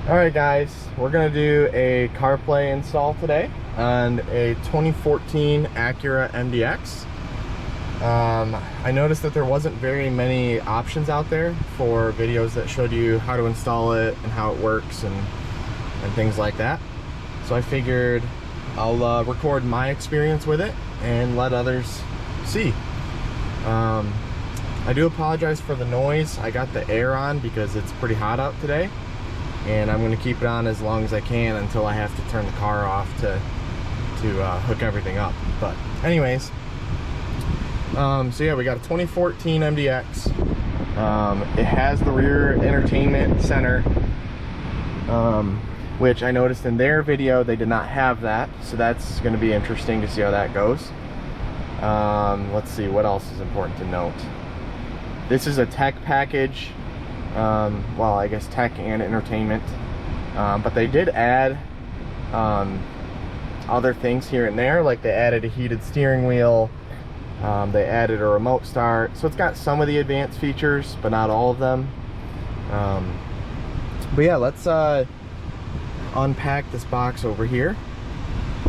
Alright guys, we're going to do a CarPlay install today on a 2014 Acura MDX. I noticed that there wasn't very many options out there for videos that showed you how to install it and how it works and things like that. So I figured I'll record my experience with it and let others see. I do apologize for the noise. I got the air on because it's pretty hot out today, and I'm going to keep it on as long as I can until I have to turn the car off to hook everything up. But anyways, so yeah, we got a 2014 MDX. It has the rear entertainment center, which I noticed in their video they did not have that, so that's going to be interesting to see how that goes. Let's see, what else is important to note. This is a tech package. Well, I guess tech and entertainment, but they did add other things here and there, like they added a heated steering wheel, they added a remote start, so it's got some of the advanced features but not all of them. But yeah, let's unpack this box over here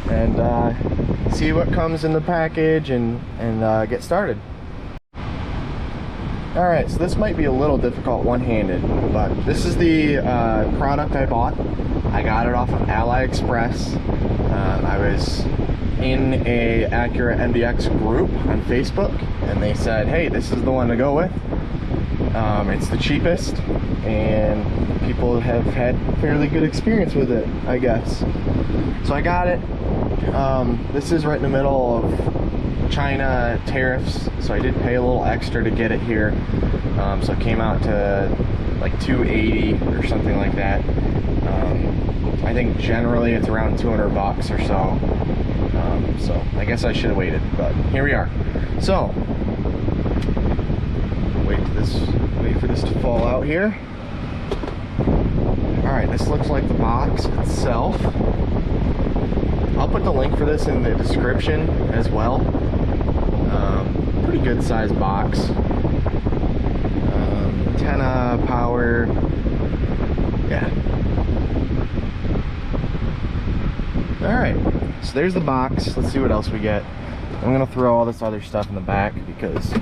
and see what comes in the package and get started. Alright, so this might be a little difficult one-handed, but this is the product I bought. I got it off of AliExpress. I was in a Acura MDX group on Facebook, and they said, hey, this is the one to go with. It's the cheapest, and people have had fairly good experience with it, I guess. So I got it. This is right in the middle of China tariffs, so I did pay a little extra to get it here. So it came out to like $280 or something like that. I think generally it's around 200 bucks or so. So I guess I should have waited, but here we are. So wait for this to fall out here. All right, this looks like the box itself. I'll put the link for this in the description as well. Pretty good sized box. Antenna, power, yeah. Alright, so there's the box. Let's see what else we get. I'm gonna throw all this other stuff in the back because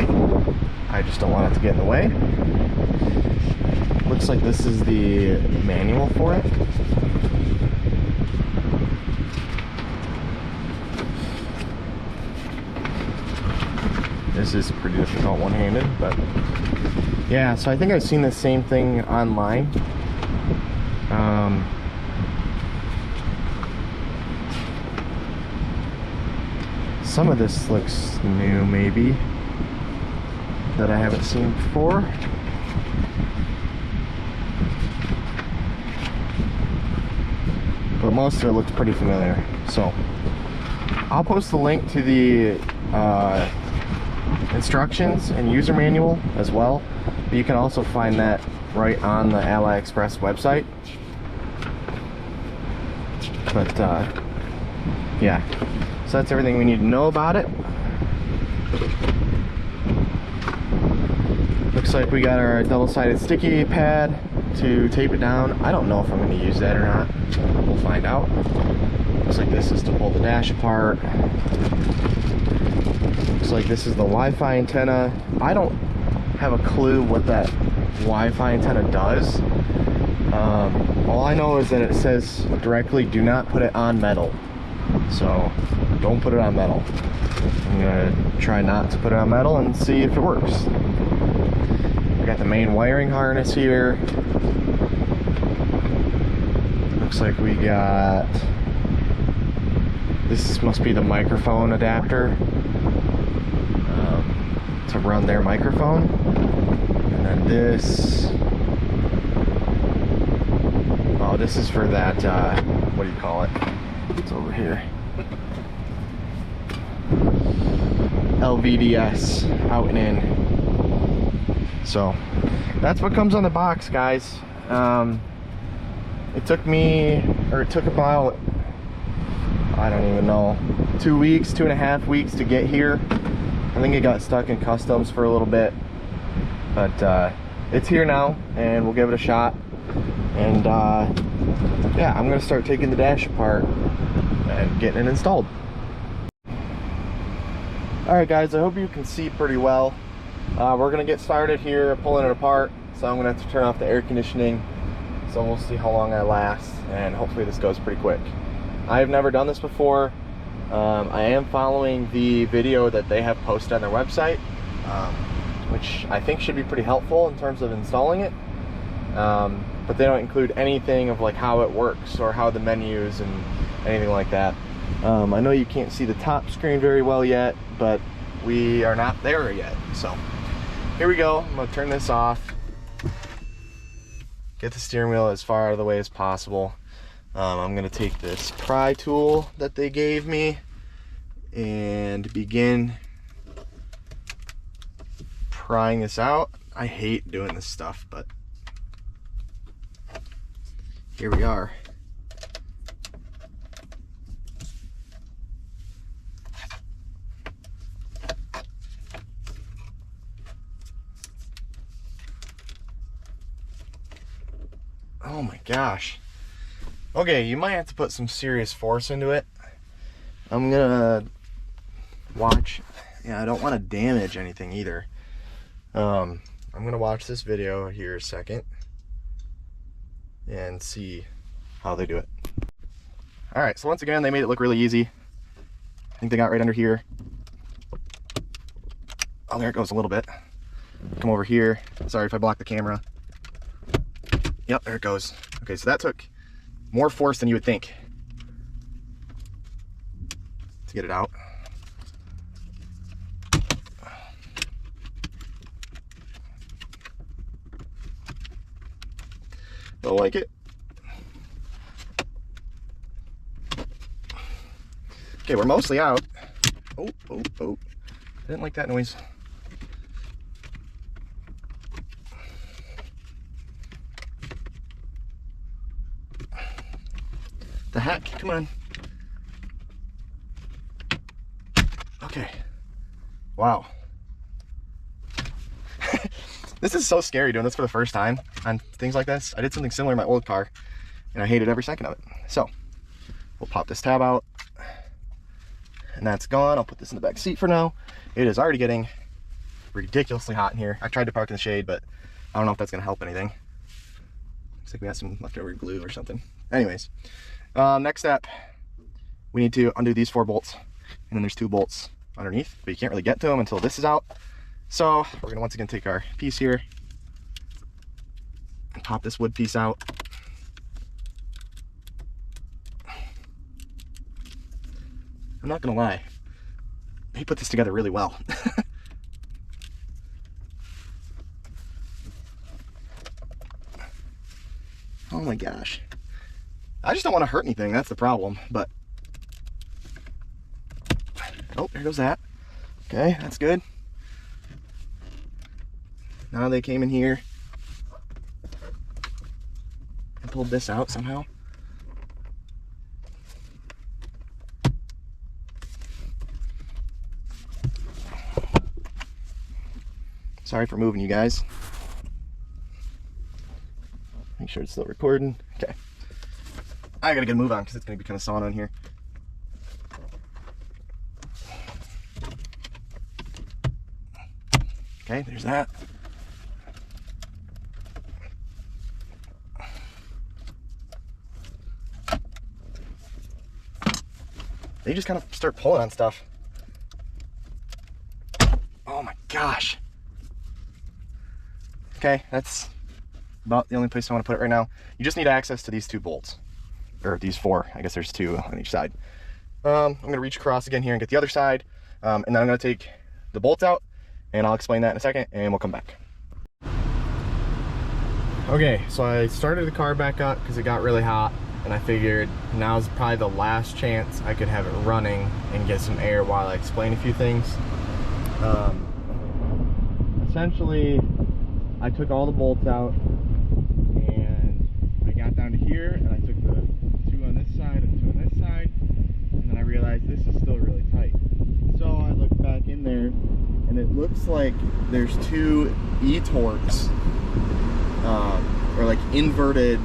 I just don't want it to get in the way. Looks like this is the manual for it. This is pretty difficult one-handed, but yeah, so I think I've seen the same thing online. Some of this looks new, maybe, that I haven't seen before. But most of it looks pretty familiar. So I'll post the link to the instructions and user manual as well, but you can also find that right on the AliExpress website. But yeah, so that's everything we need to know about it. Looks like we got our double-sided sticky pad to tape it down. I don't know if I'm going to use that or not. We'll find out. Looks like this is to pull the dash apart. Looks like this is the Wi-Fi antenna. I don't have a clue what that Wi-Fi antenna does. All I know is that it says directly, do not put it on metal. So don't put it on metal. I'm gonna try not to put it on metal and see if it works. We got the main wiring harness here. Looks like we got, this must be the microphone adapter to run their microphone. And then this, oh, this is for that, what do you call it? It's over here. LVDS, out and in. So that's what comes on the box, guys. It took about, I don't even know, 2 weeks, 2.5 weeks to get here. I think it got stuck in customs for a little bit, but it's here now, and we'll give it a shot. And yeah, I'm gonna start taking the dash apart and getting it installed. Alright guys, I hope you can see pretty well. We're gonna get started here pulling it apart, so I'm gonna have to turn off the air conditioning, so we'll see how long I last, and hopefully this goes pretty quick. I have never done this before. I am following the video that they have posted on their website, which I think should be pretty helpful in terms of installing it, but they don't include anything of like how it works or how the menus and anything like that. I know you can't see the top screen very well yet, but we are not there yet. So here we go. I'm gonna turn this off, get the steering wheel as far out of the way as possible. I'm gonna take this pry tool that they gave me and begin prying this out. I hate doing this stuff, but here we are. Oh my gosh. Okay, you might have to put some serious force into it. I'm gonna watch. Yeah, I don't want to damage anything either. I'm gonna watch this video here a second and see how they do it. All right, so once again, they made it look really easy. I think they got right under here. Oh, there it goes a little bit. Come over here. Sorry if I blocked the camera. Yep, there it goes. Okay, so that took more force than you would think to get it out. Don't like it. Okay, we're mostly out. Oh, oh, oh. I didn't like that noise. The heck? Come on. Okay. Wow. This is so scary doing this for the first time on things like this. I did something similar in my old car and I hated every second of it. So we'll pop this tab out and that's gone. I'll put this in the back seat for now. It is already getting ridiculously hot in here. I tried to park in the shade, but I don't know if that's gonna help anything. Looks like we got some leftover glue or something. Anyways, next step, we need to undo these 4 bolts, and then there's 2 bolts underneath, but you can't really get to them until this is out. So we're gonna once again take our piece here and pop this wood piece out. I'm not gonna lie, he put this together really well. Oh my gosh. I just don't want to hurt anything, that's the problem, but... Oh, there goes that. Okay, that's good. Now they came in here and pulled this out somehow. Sorry for moving you guys. Make sure it's still recording. Okay. I gotta get a move on because it's gonna be kind of sauna in here. Okay, there's that. They just kind of start pulling on stuff. Oh my gosh. Okay, that's about the only place I want to put it right now. You just need access to these 2 bolts. Or these 4, I guess there's 2 on each side. I'm gonna reach across again here and get the other side, and then I'm gonna take the bolts out, and I'll explain that in a second, and we'll come back. Okay, so I started the car back up because it got really hot, and I figured now's probably the last chance I could have it running and get some air while I explain a few things. Essentially, I took all the bolts out, and I got down to here, and I took the 2 on this side and 2 on this side, and then I realized this is still really tight. So I looked back in there, and it looks like there's 2 E-torques, or like inverted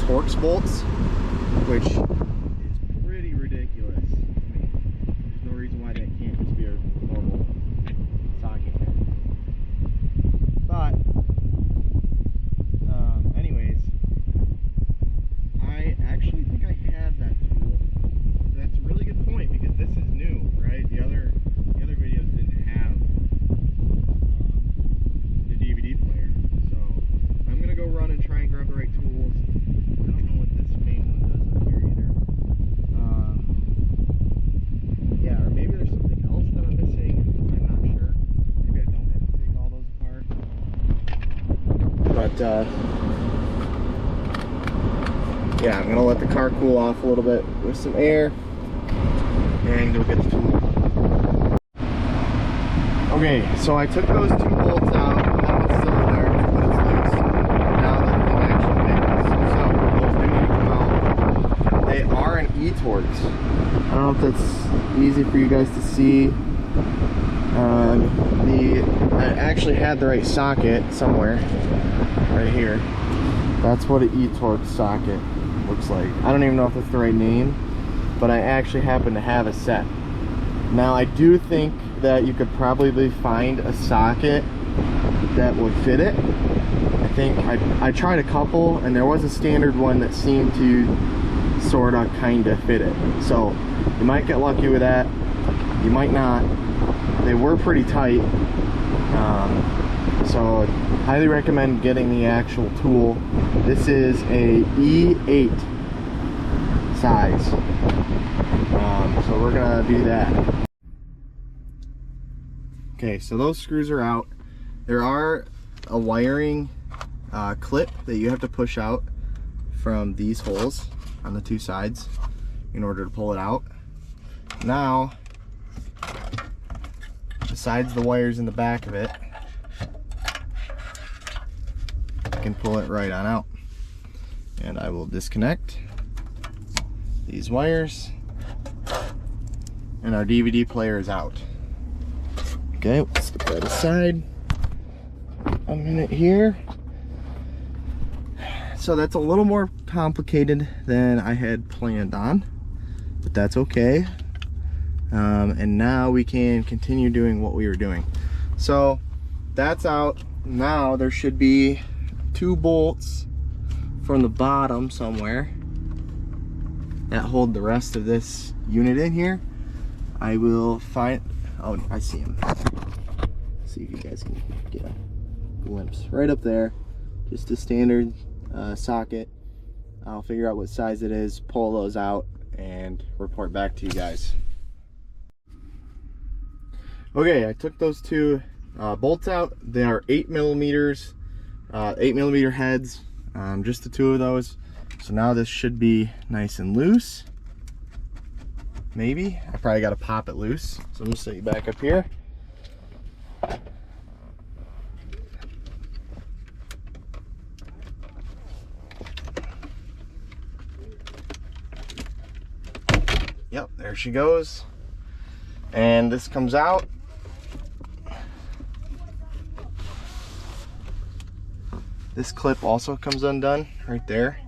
Torx bolts, which is pretty ridiculous. I mean, there's no reason why that can't just be a normal socket. But anyways, I actually think I have that tool. That's a really good point, because this is new, right? The other videos didn't have the DVD player. So I'm gonna go run and try and grab the right tools. I don't know what this main one does up here either. Yeah, or maybe there's something else that I'm missing. I'm not sure. Maybe I don't have to take all those apart. But yeah, I'm gonna let the car cool off a little bit with some air and go get the tool. Okay, so I took those two bolts out. That one's still in there, but it's loose. Now the thing actually makes. So those do need to come out. They are an e-Torx. I don't know if that's easy for you guys to see. I actually had the right socket somewhere, right here. That's what an e-Torx socket looks like. I don't even know if that's the right name, but I actually happen to have a set. Now I do think that you could probably find a socket that would fit it. I think I tried a couple, and there was a standard one that seemed to sorta kinda fit it. So you might get lucky with that, you might not. They were pretty tight, so highly recommend getting the actual tool. This is a E8 size, so we're gonna do that. Okay, so those screws are out. There are a wiring clip that you have to push out from these holes on the two sides in order to pull it out. Now, besides the wires in the back of it, I can pull it right on out. And I will disconnect these wires, and our DVD player is out. Okay, let's put that aside a minute here. So that's a little more complicated than I had planned on, but that's okay. And now we can continue doing what we were doing. So that's out. Now there should be two bolts from the bottom somewhere that hold the rest of this unit in here. I will find, oh, I see them. See if you guys can get a glimpse. Right up there, just a standard socket. I'll figure out what size it is, pull those out, and report back to you guys. Okay, I took those two bolts out. They are 8 millimeters, 8mm heads, just the two of those. So now this should be nice and loose. Maybe. I probably got to pop it loose. So I'm going to set you back up here. Yep, there she goes. And this comes out. This clip also comes undone right there.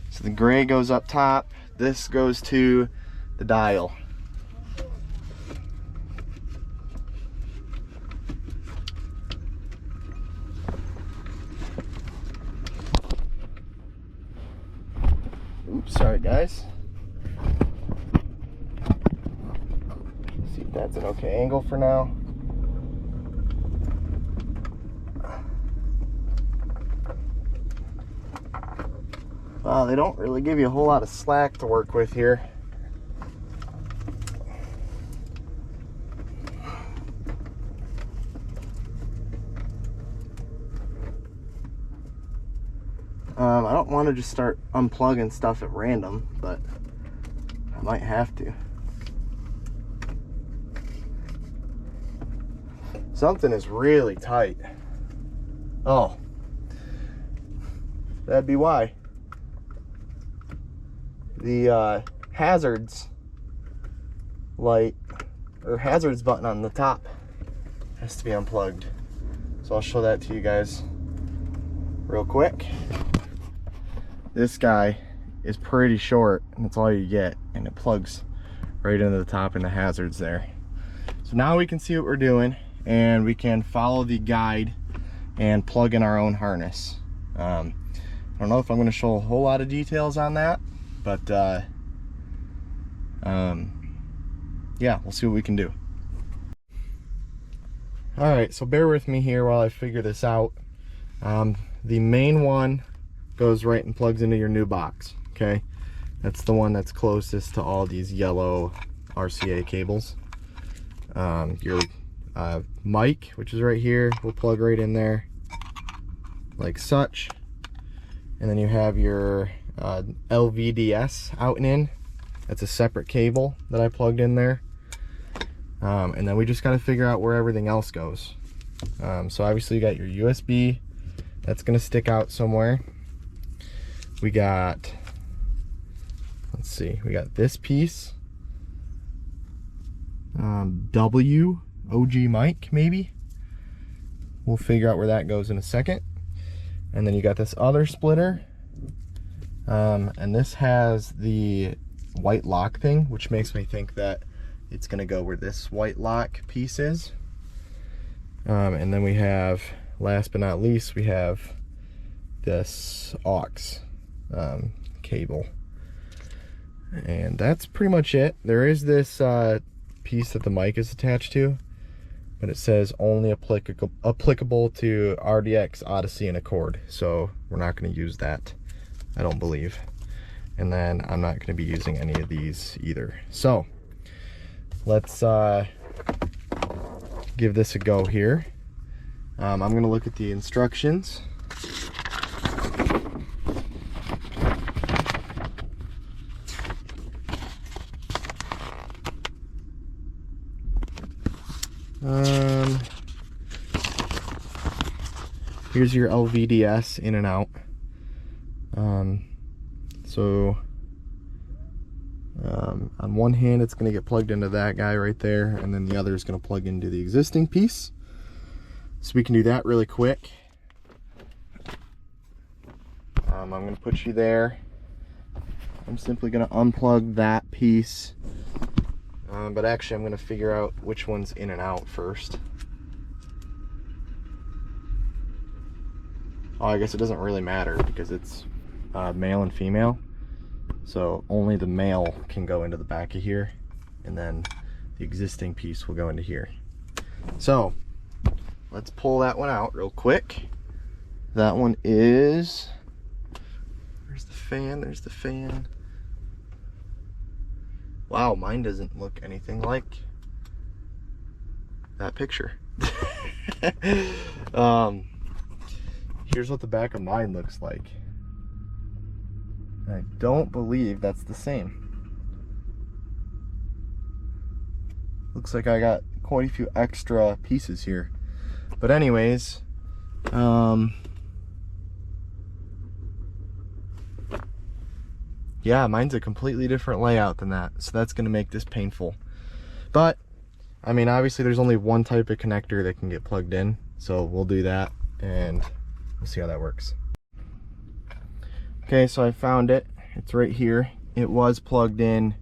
So the gray goes up top. This goes to the dial. Oops, sorry guys. See if that's an okay angle for now. Wow, they don't really give you a whole lot of slack to work with here. I don't want to just start unplugging stuff at random, but I might have to. Something is really tight. Oh, that'd be why. The hazards light, or hazards button on the top, has to be unplugged. So I'll show that to you guys real quick. this guy is pretty short, and that's all you get, and it plugs right into the top and the hazards there. So now we can see what we're doing, and we can follow the guide and plug in our own harness. I don't know if I'm going to show a whole lot of details on that, but yeah, we'll see what we can do. Alright, so bear with me here while I figure this out. The main one goes right and plugs into your new box, okay? That's the one that's closest to all these yellow RCA cables. Your mic, which is right here, will plug right in there like such. And then you have your LVDS out and in. That's a separate cable that I plugged in there. And then we just got to figure out where everything else goes. So obviously you got your USB, that's going to stick out somewhere. We got, let's see, we got this piece. OG mic maybe. We'll figure out where that goes in a second. And then you got this other splitter. And this has the white lock thing, which makes me think that it's gonna go where this white lock piece is. And then we have, last but not least, we have this aux cable. And that's pretty much it. There is this piece that the mic is attached to, but it says only applicable to RDX, Odyssey, and Accord. So we're not gonna use that, I don't believe. And then I'm not gonna be using any of these either. So let's give this a go here. I'm gonna look at the instructions. Here's your LVDS in and out. On one hand it's going to get plugged into that guy right there, and then the other is going to plug into the existing piece. So we can do that really quick. I'm going to put you there. I'm simply going to unplug that piece. But actually I'm going to figure out which one's in and out first. Oh, I guess it doesn't really matter because it's male and female. So only the male can go into the back of here, and then the existing piece will go into here. So let's pull that one out real quick. That one is, there's the fan, there's the fan. Wow, mine doesn't look anything like that picture. Here's what the back of mine looks like. I don't believe that's the same. Looks like I got quite a few extra pieces here. But anyways, yeah, mine's a completely different layout than that, so that's gonna make this painful. But I mean, obviously there's only one type of connector that can get plugged in, so we'll do that and we'll see how that works. Okay, so I found it. It's right here. It was plugged in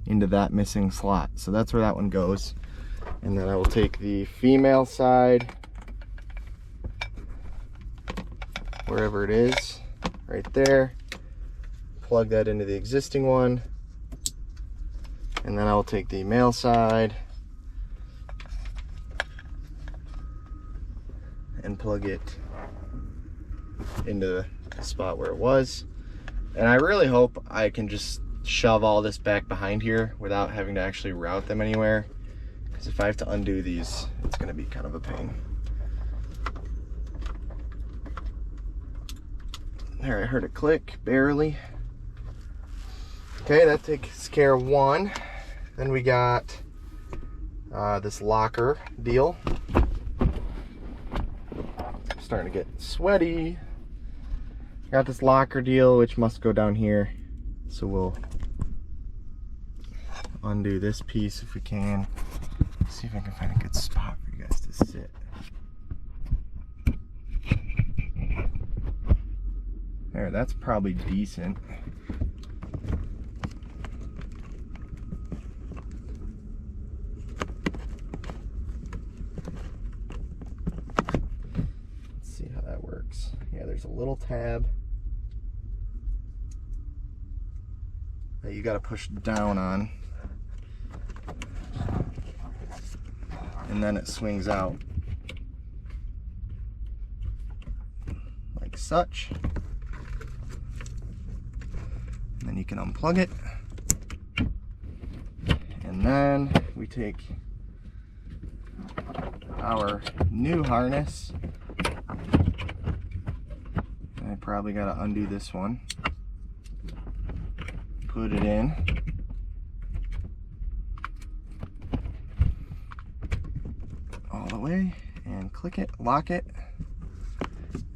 into that missing slot, so that's where that one goes. And then I will take the female side, wherever it is, right there, plug that into the existing one, and then I will take the male side and plug it into the spot where it was. And I really hope I can just shove all this back behind here without having to actually route them anywhere, because if I have to undo these, it's going to be kind of a pain. There, I heard it click, barely. Okay, that takes care of one. Then we got this locker deal. I'm starting to get sweaty. Got this locker deal, which must go down here. So we'll undo this piece if we can. See if I can find a good spot for you guys to sit. There All right, that's probably decent. Let's see how that works. Yeah, there's a little tab that you got to push down on, and then it swings out like such. And then you can unplug it, and then we take our new harness. I probably got to undo this one, put it in, all the way, and click it, lock it,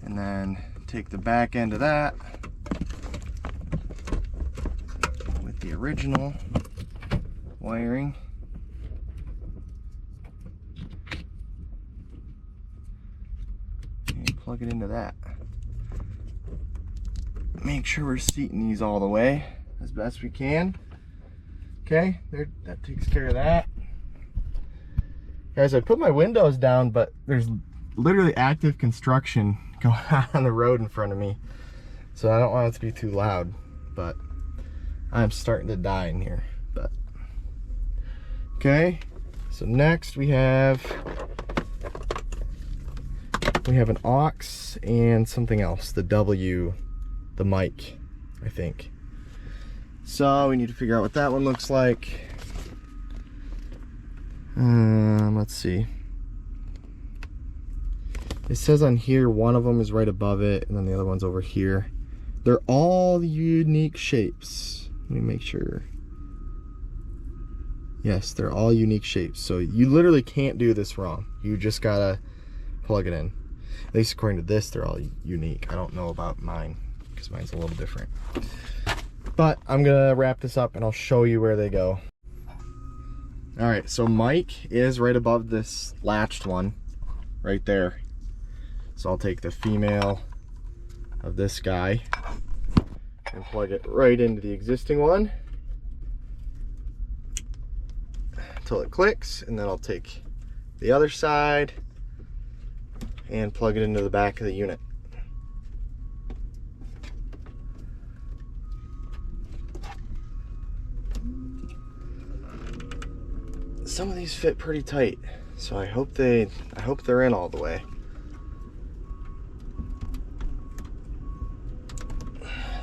and then take the back end of that with the original wiring, and plug it into that. Make sure we're seating these all the way as best we can. Okay, there, that takes care of that. Guys, I put my windows down, but there's literally active construction going on the road in front of me, so I don't want it to be too loud, but I'm starting to die in here. But okay, so next we have an aux and something else, the mic, I think. So we need to figure out what that one looks like. Let's see. It says on here one of them is right above it, and then the other one's over here. They're all unique shapes. Let me make sure. Yes, they're all unique shapes. So you literally can't do this wrong. You just gotta plug it in. At least according to this, they're all unique. I don't know about mine, because mine's a little different. But I'm gonna wrap this up and I'll show you where they go. All right, so mic is right above this latched one, right there. So I'll take the female of this guy and plug it right into the existing one until it clicks, and then I'll take the other side and plug it into the back of the unit. Some of these fit pretty tight, so I hope they're in all the way.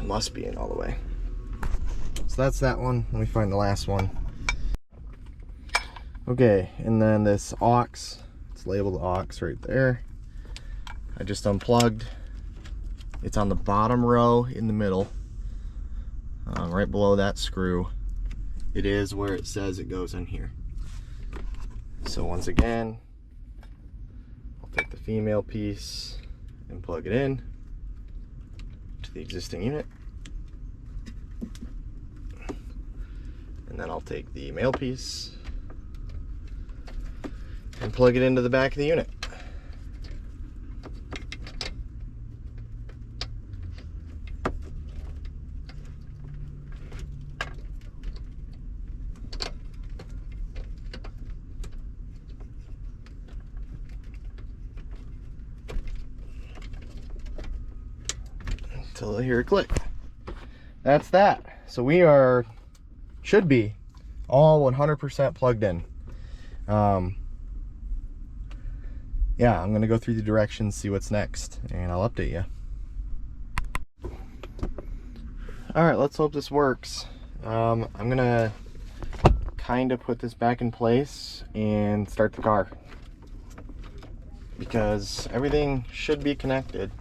It must be in all the way. So that's that one. Let me find the last one. Okay, and then this aux, it's labeled aux right there. I just unplugged. It's on the bottom row in the middle, right below that screw. It is where it says it goes in here. So once again, I'll take the female piece and plug it in to the existing unit. And then I'll take the male piece and plug it into the back of the unit. Until I hear it click. That's that. So we should be all 100% plugged in. Yeah, I'm gonna go through the directions, see what's next, and I'll update you. All right, let's hope this works. I'm gonna kind of put this back in place and start the car, because everything should be connected.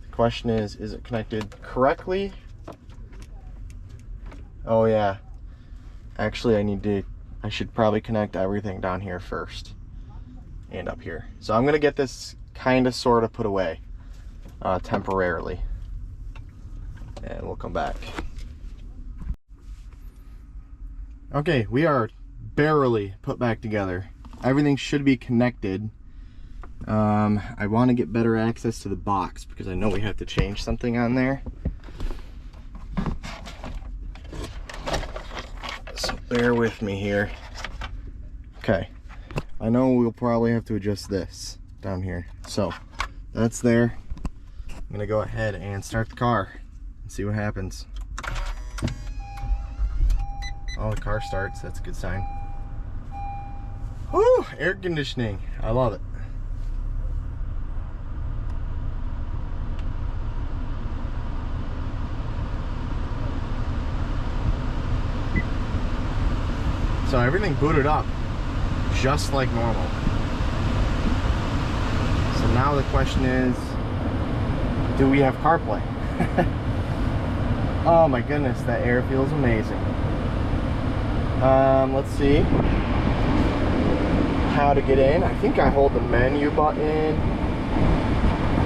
The question is it connected correctly? Oh yeah, actually I should probably connect everything down here first and up here. So I'm gonna get this kind of sort of put away temporarily, and we'll come back. Okay, we are barely put back together. Everything should be connected, I want to get better access to the box because I know we have to change something on there. So bear with me here. Okay, I know we'll probably have to adjust this down here. So that's there. I'm gonna go ahead and start the car and see what happens. Oh, the car starts. That's a good sign. Woo! Air conditioning. I love it. So everything booted up just like normal. So now the question is, do we have CarPlay? Oh my goodness, that air feels amazing. Let's see how to get in. I think I hold the menu button,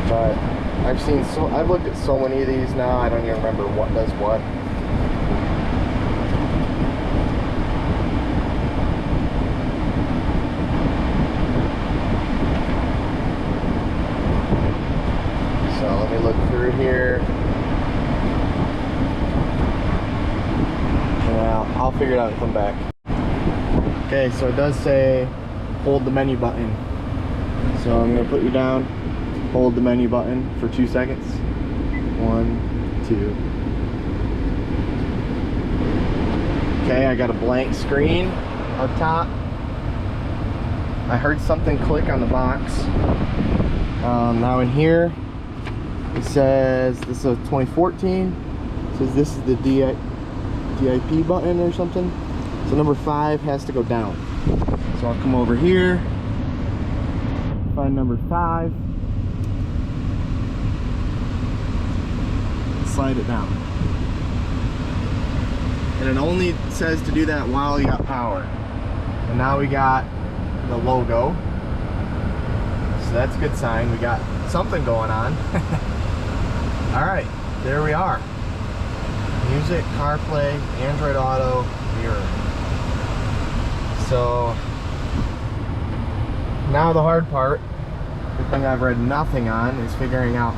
but I've looked at so many of these now, I don't even remember what does what. So let me look through here. Yeah, I'll figure it out and come back. Okay, so it does say hold the menu button. So I'm gonna put you down, hold the menu button for 2 seconds. 1, 2. Okay, I got a blank screen up top. I heard something click on the box. Now in here, it says this is a 2014. It says this is the DIP button or something. So number 5 has to go down. So I'll come over here, find number 5, slide it down. And it only says to do that while you got power. And now we got the logo. So that's a good sign. We got something going on. Alright, there we are. Music, CarPlay, Android Auto, mirror. So now the hard part, the thing I've read nothing on, is figuring out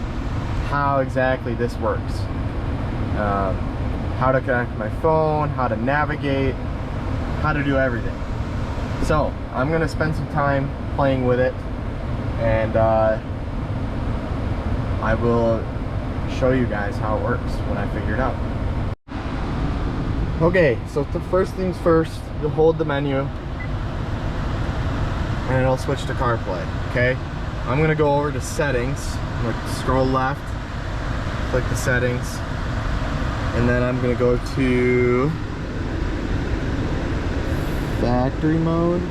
how exactly this works. How to connect my phone, how to navigate, how to do everything. So I'm gonna spend some time playing with it, and I will show you guys how it works when I figure it out. Okay, so the first things first, you'll hold the menu and it'll switch to CarPlay. Okay, I'm gonna go over to settings. I'm gonna scroll left, click the settings, and then I'm gonna go to factory mode,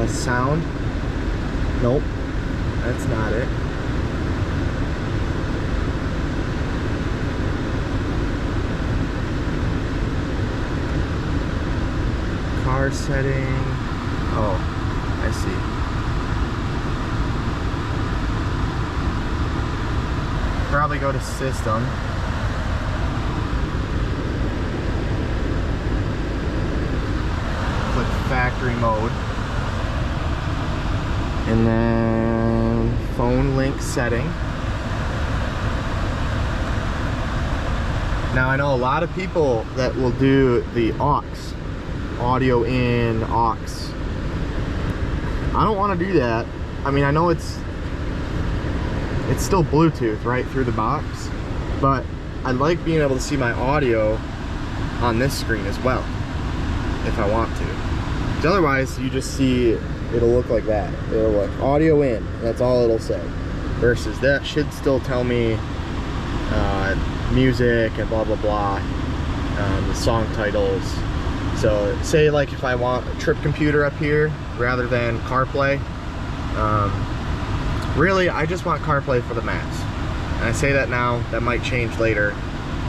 sound. Nope, that's not it. Car setting. Oh, I see. Probably go to system. Click factory mode. And then phone link setting. Now I know a lot of people that will do the aux. Audio in, aux. I don't want to do that. I mean, I know it's still Bluetooth right through the box, but I like being able to see my audio on this screen as well if I want to. Because otherwise you just see it'll look like that. It'll look audio in, that's all it'll say, versus that should still tell me music and blah blah blah, the song titles. So say like if I want a trip computer up here rather than CarPlay, really I just want CarPlay for the maps. And I say that now, that might change later,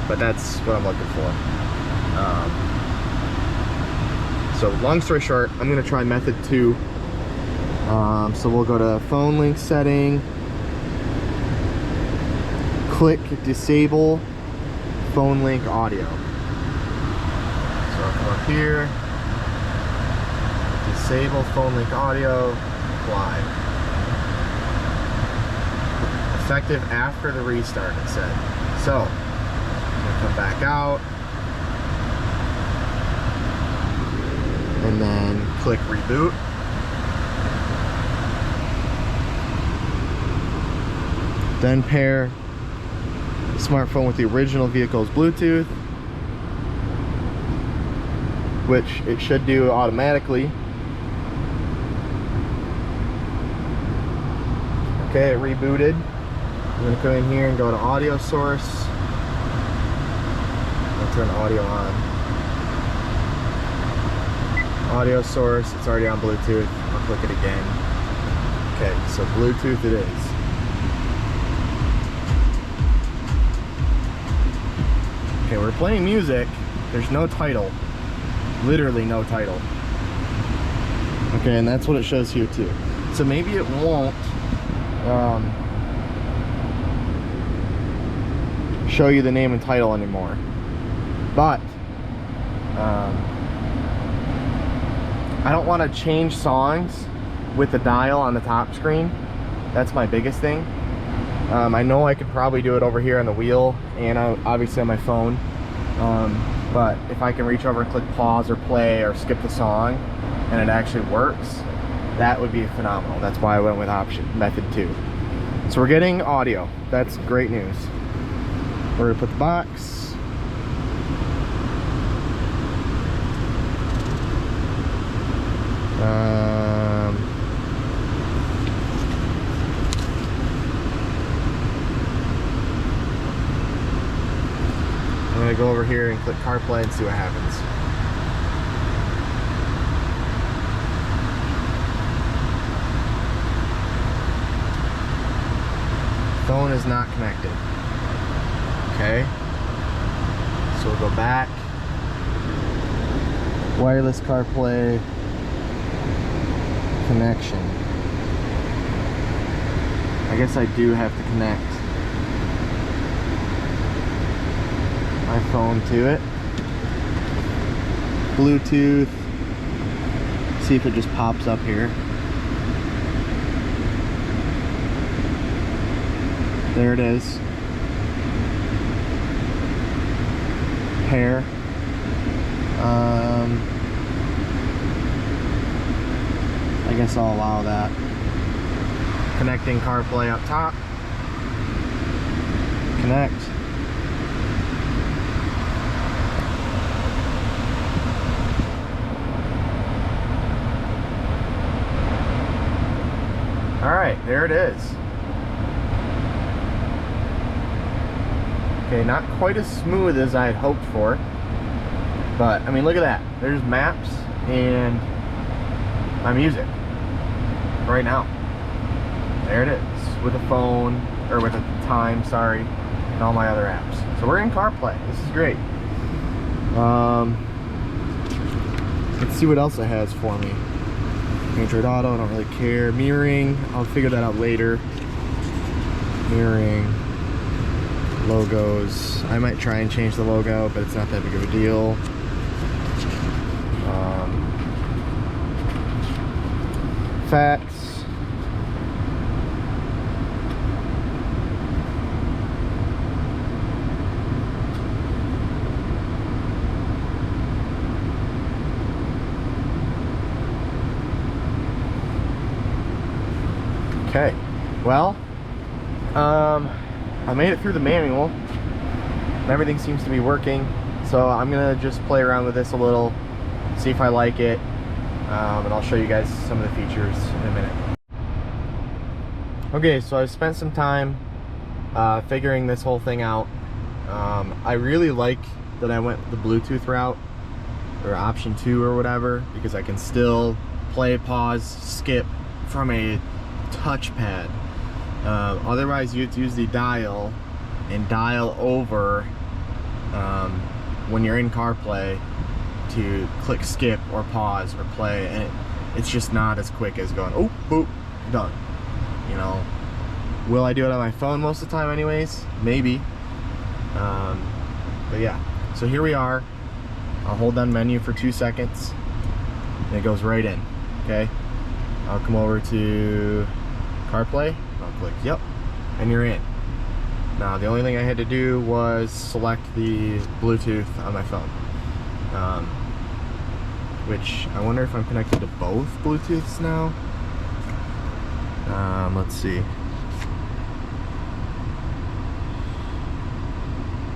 but that's what I'm looking for. So long story short, I'm gonna try method 2. So we'll go to phone link setting, click disable phone link audio. So I'll come up here, Disable phone link audio, apply. Effective after the restart, it said. So, I'm gonna come back out. And then click reboot. Then pair the smartphone with the original vehicle's Bluetooth, which it should do automatically. Okay, it rebooted. I'm gonna go in here and go to audio source. I'll turn audio on. Audio source, it's already on Bluetooth. I'll click it again. Okay, so Bluetooth it is. Okay, we're playing music. There's no title. Literally no title. Okay, and that's what it shows here too. So maybe it won't show you the name and title anymore. But I don't want to change songs with the dial on the top screen. That's my biggest thing. I know I could probably do it over here on the wheel and obviously on my phone. But if I can reach over and click pause or play or skip the song and it actually works, that would be phenomenal. That's why I went with method 2. So we're getting audio. That's great news. We're gonna put the box. I'm gonna go over here and click Carplay and see what happens. Phone is not connected. Okay. So we'll go back. Wireless Carplay connection. I guess I do have to connect my phone to it. Bluetooth. See if it just pops up here. There it is. Pair. I guess I'll allow that. Connecting CarPlay up top. Connect. Alright, there it is. Okay, not quite as smooth as I had hoped for. But, I mean, look at that. There's maps and my music right now. There it is, with a phone, or with a time, sorry, and all my other apps. So we're in CarPlay. This is great. Let's see what else it has for me. Android Auto, I don't really care. Mirroring, I'll figure that out later. Mirroring. Logos. I might try and change the logo, but it's not that big of a deal. Facts. Okay, well, I made it through the manual. Everything seems to be working, so I'm gonna just play around with this a little, see if I like it, and I'll show you guys some of the features in a minute. Okay, so I've spent some time figuring this whole thing out. I really like that I went the Bluetooth route, or option 2 or whatever, because I can still play, pause, skip from a touchpad. Otherwise you'd use the dial and dial over when you're in CarPlay to click skip or pause or play, and it's just not as quick as going, oh, boop, done. You know, will I do it on my phone most of the time anyways? Maybe. But yeah, so here we are. I'll hold down menu for 2 seconds and it goes right in. Okay, I'll come over to CarPlay, I'll click yep, and you're in. Now the only thing I had to do was select the Bluetooth on my phone, which I wonder if I'm connected to both Bluetooths now. Let's see.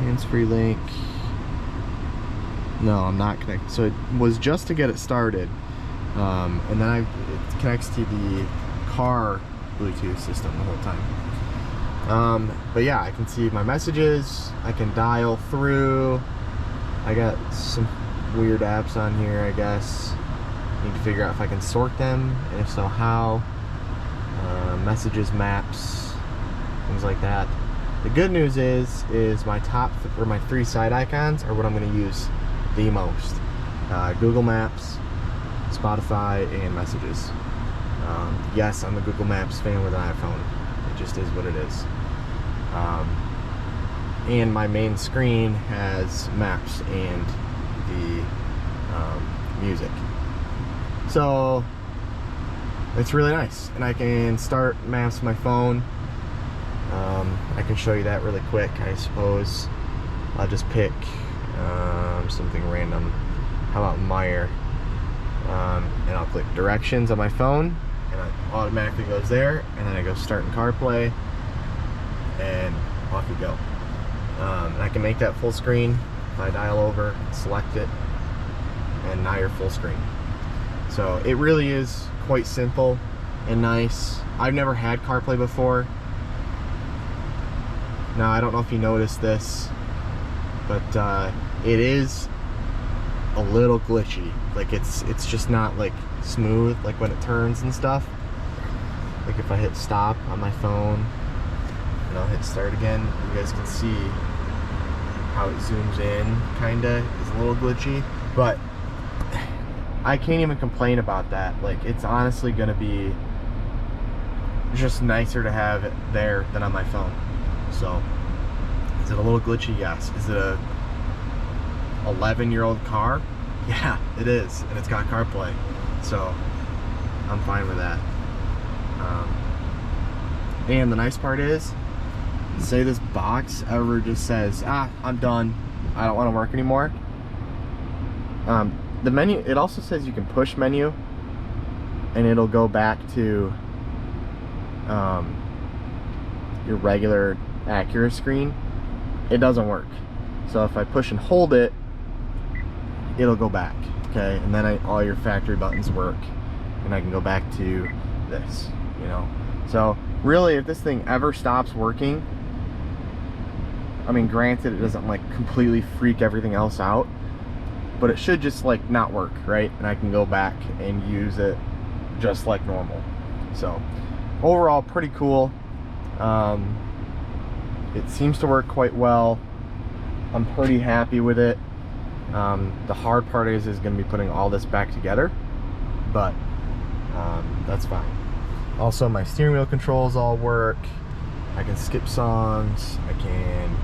Hands-free link. No, I'm not connected. So it was just to get it started, and then it connects to the car Bluetooth system the whole time. But yeah, I can see my messages. I can dial through. I got some weird apps on here, I guess. Need to figure out if I can sort them, and if so, how. Messages, maps, things like that. The good news is my top or my 3 side icons are what I'm going to use the most. Google Maps, Spotify, and Messages. Yes, I'm a Google Maps fan with an iPhone. It just is what it is. And my main screen has Maps and the music. So it's really nice, and I can start Maps on my phone. I can show you that really quick. I suppose I'll just pick something random. How about Meyer? And I'll click directions on my phone, and it automatically goes there, and then I go start in CarPlay, and off you go. And I can make that full screen if I dial over, select it, and now you're full screen. So it really is quite simple and nice. I've never had CarPlay before. Now I don't know if you noticed this, but it is a little glitchy. Like it's just not like smooth, like when it turns and stuff. Like if I hit stop on my phone and I'll hit start again, you guys can see how it zooms in. Kinda is a little glitchy, but I can't even complain about that. Like, it's honestly gonna be just nicer to have it there than on my phone. So, is it a little glitchy? Yes. Is it a 11-year-old car? Yeah, it is, and it's got CarPlay. So, I'm fine with that. And the nice part is, say this box ever just says, I'm done, I don't want to work anymore. The menu, it also says you can push menu, and it'll go back to your regular Acura screen. It doesn't work. So if I push and hold it, it'll go back, okay? And then all your factory buttons work, and I can go back to this, you know? So really, if this thing ever stops working, I mean, granted, it doesn't like completely freak everything else out, but it should just like not work, right? And I can go back and use it just like normal. So overall, pretty cool. It seems to work quite well. I'm pretty happy with it. The hard part is going to be putting all this back together, but that's fine. Also, my steering wheel controls all work. I can skip songs. I can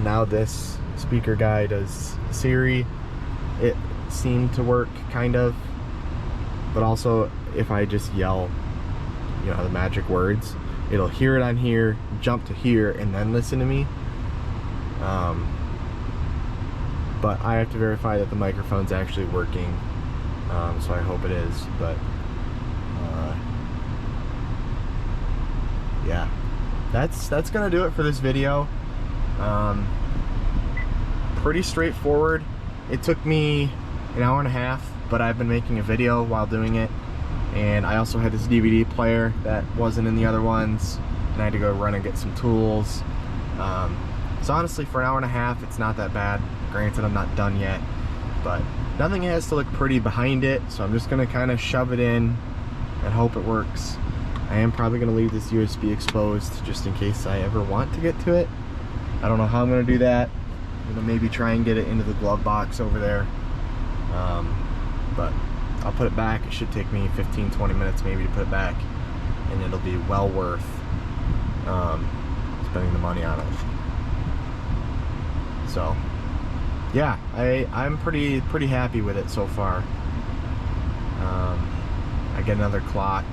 now this speaker guy does Siri. It seemed to work kind of, but also if I just yell, you know, the magic words, it'll hear it on here, jump to here, and then listen to me. But I have to verify that the microphone's actually working, so I hope it is. But yeah, that's gonna do it for this video. Pretty straightforward. It took me an hour and a half, but I've been making a video while doing it, and I also had this DVD player that wasn't in the other ones, and I had to go run and get some tools. So honestly, for an hour and a half, it's not that bad. Granted, I'm not done yet, but nothing has to look pretty behind it, so I'm just gonna kind of shove it in and hope it works. I am probably gonna leave this USB exposed just in case I ever want to get to it. I don't know how I'm gonna do that. I'm gonna maybe try and get it into the glove box over there, but I'll put it back. It should take me 15-20 minutes maybe to put it back, and it'll be well worth spending the money on it. So yeah, I'm pretty happy with it so far. I get another clock.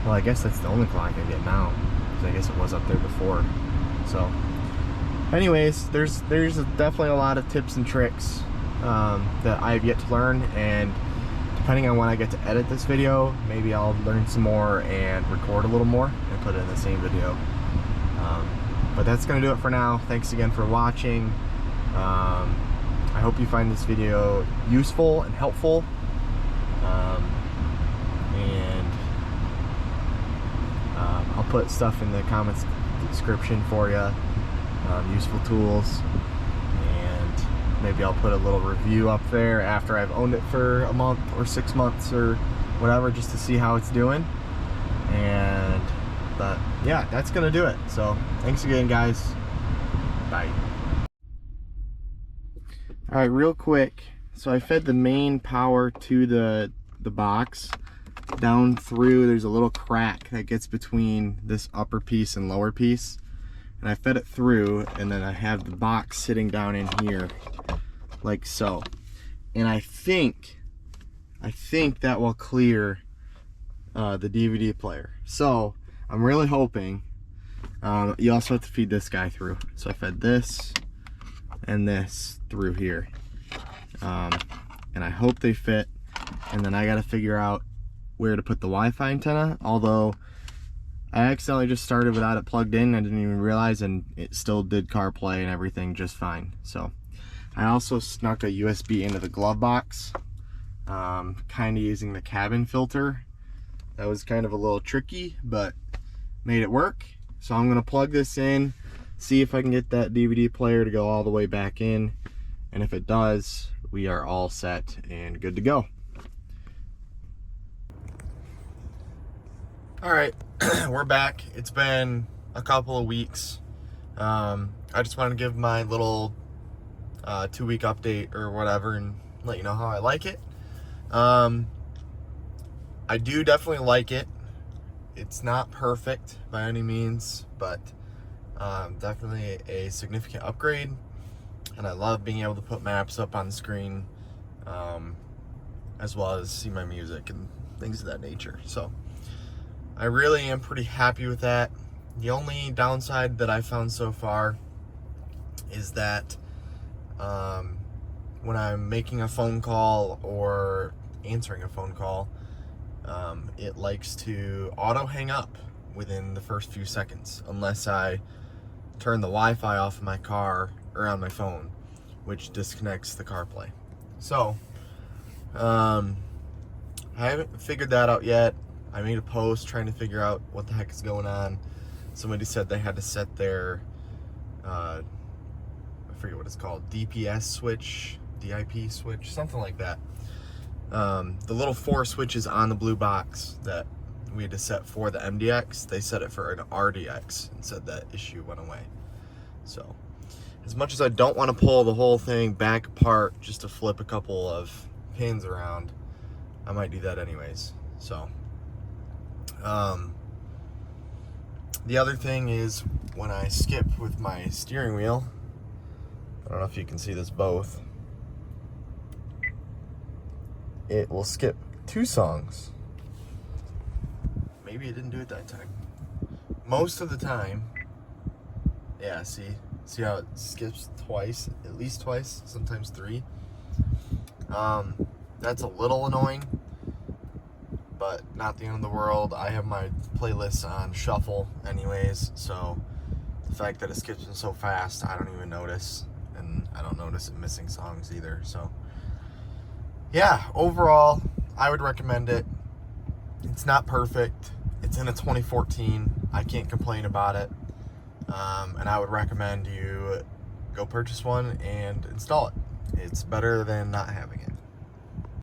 Well, I guess that's the only clock I get now, because I guess it was up there before. So anyways, there's definitely a lot of tips and tricks that I have yet to learn, and depending on when I get to edit this video, maybe I'll learn some more and record a little more and put it in the same video. But that's gonna do it for now. Thanks again for watching. I hope you find this video useful and helpful. I'll put stuff in the comments description for you, useful tools, and maybe I'll put a little review up there after I've owned it for a month or 6 months or whatever, just to see how it's doing. But yeah, that's gonna do it. So thanks again, guys. Bye. All right, real quick, so I fed the main power to the box down through. There's a little crack that gets between this upper piece and lower piece, and I fed it through, and then I have the box sitting down in here like so. And I think that will clear the DVD player. So I'm really hoping. You also have to feed this guy through, so I fed this and this through here, and I hope they fit. And then I got to figure out where to put the Wi-Fi antenna, although I accidentally just started without it plugged in. I didn't even realize, and it still did CarPlay and everything just fine. So I also snuck a USB into the glove box, kind of using the cabin filter. That was kind of a little tricky, but made it work. So I'm gonna plug this in, see if I can get that DVD player to go all the way back in, and if it does, we are all set and good to go. All right, we're back. It's been a couple of weeks. I just want to give my little 2-week update or whatever and let you know how I like it. I do definitely like it. It's not perfect by any means, but definitely a significant upgrade. And I love being able to put maps up on the screen, as well as see my music and things of that nature. So I really am pretty happy with that. The only downside that I found so far is that when I'm making a phone call or answering a phone call, it likes to auto hang up within the first few seconds, unless I turn the Wi-Fi off in my car or on my phone, which disconnects the CarPlay. So I haven't figured that out yet. I made a post trying to figure out what the heck is going on. Somebody said they had to set their I forget what it's called, DPS switch, DIP switch, something like that. The little 4 switches on the blue box that we had to set for the MDX, they set it for an RDX and said that issue went away. So as much as I don't want to pull the whole thing back apart just to flip a couple of pins around, I might do that anyways. So the other thing is, when I skip with my steering wheel, I don't know if you can see this both, it will skip 2 songs. Maybe it didn't do it that time. Most of the time, yeah, see how it skips twice, at least twice, sometimes 3. That's a little annoying, but not the end of the world. I have my playlists on shuffle anyways, so the fact that it skips them so fast, I don't even notice, and I don't notice it missing songs either. So yeah, overall, I would recommend it. It's not perfect. It's in a 2014. I can't complain about it. And I would recommend you go purchase one and install it. It's better than not having it.